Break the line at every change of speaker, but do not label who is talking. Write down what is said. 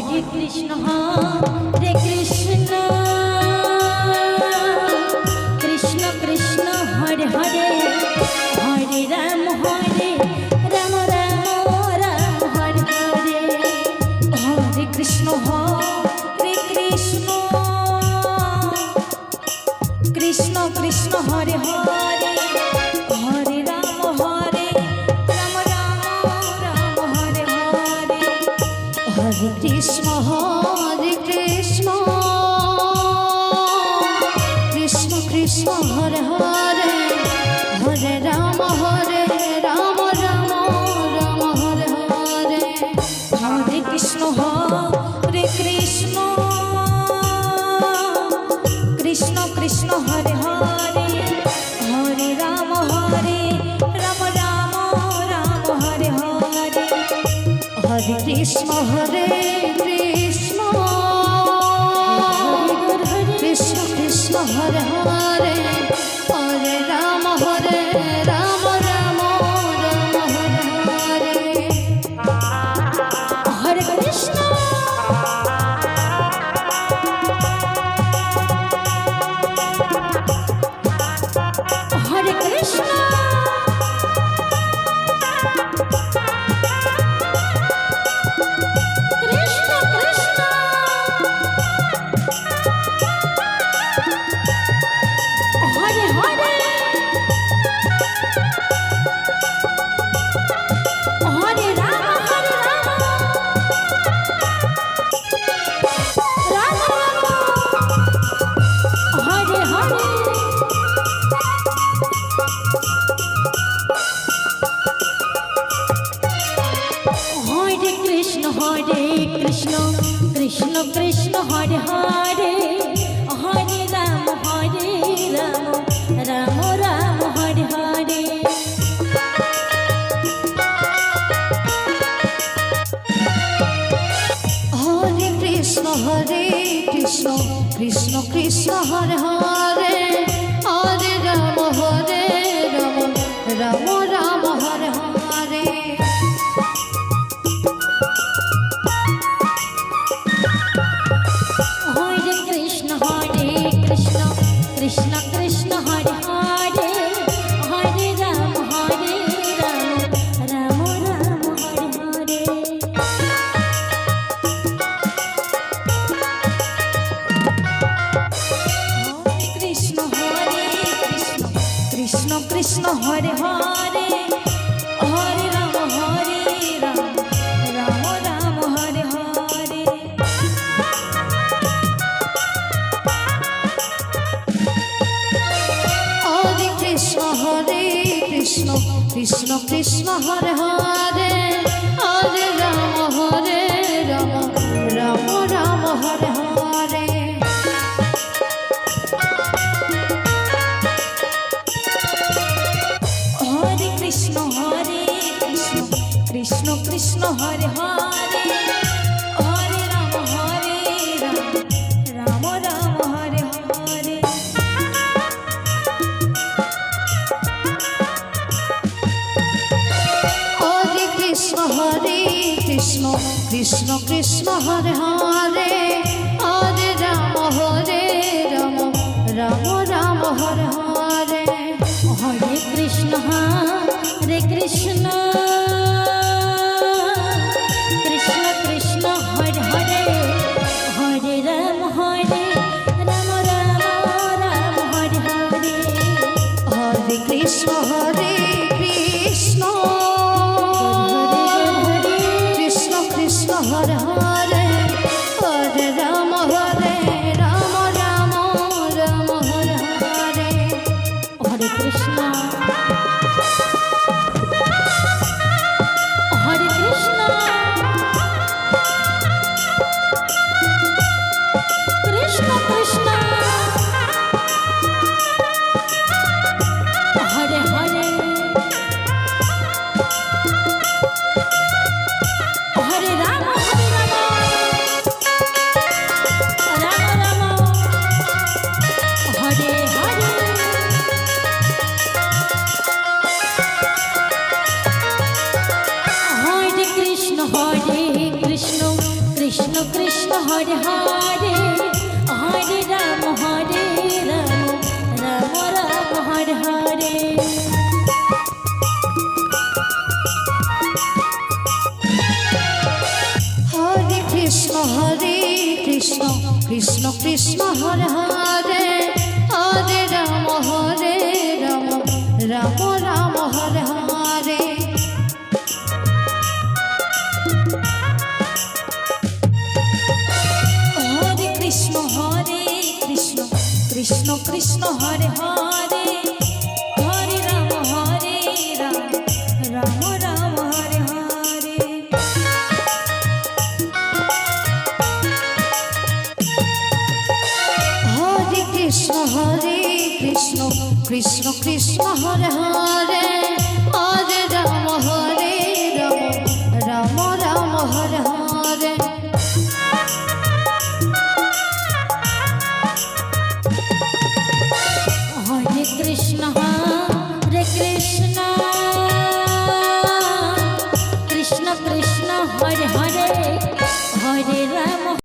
Hare Krishna Hare Krishna Krishna Krishna Hare Hare Hare Ram Ram Ram Hare Hare Hare Krishna Krishna Krishna Hare Hare Hare Ram Ram Ram Hare Hare Hare Krishna Krishna Krishna Hare Hare Hare Ram Ram Ram Hare Hare Hare Krishna Krishna Krishna Krishna Hare Hare Hare Ram Ram Ram Hare Hare Hare Krishna Krishna Krishna Krishna Hare Hare Hare Ram Ram Ram Hare Hare Hare Krishna Hare Krishna Krishna Krishna Hare Hare Hare Ram Ram Hare Hare Hare Krishna Krishna Krishna Hare Hare Hare Ram Ram Ram Hare Hare Hare Krishna Krishna Krishna Hare Hare Hare Ram Ram Ram Hare Hare Hare Krishna Krishna Krishna Hare Hare Hare Ram Ram Ram Hare Hare Krishna Krishna Hare Hare Hare Ram Ram Ram Hare Hare Hare Krishna Krishna Krishna Hare Hare Hare Ram Ram Ram Hare Hare Hare Krishna Krishna Krishna Hare Hare Hare Ram Ram Ram Hare Hare Hare Krishna Krishna Krishna Hare Hare Hare Ram Ram Ram Hare Hare Hare Krishna Krishna Krishna Hare Hare Hare Ram Ram Ram Hare Hare Hare Krishna Krishna Krishna Krishna Hare Hare Hare Ram Ram Ram Hare Hare Hare Krishna Krishna Krishna Hare Hare Hare Ram Ram Ram Hare Hare Hare Krishna Krishna Krishna Hare Hare Hare Ram Ram Ram Hare Hare Hare Krishna Krishna Krishna Hare Hare Hare Ram Ram Ram Hare Hare Hare Krishna Krishna Krishna Hare Hare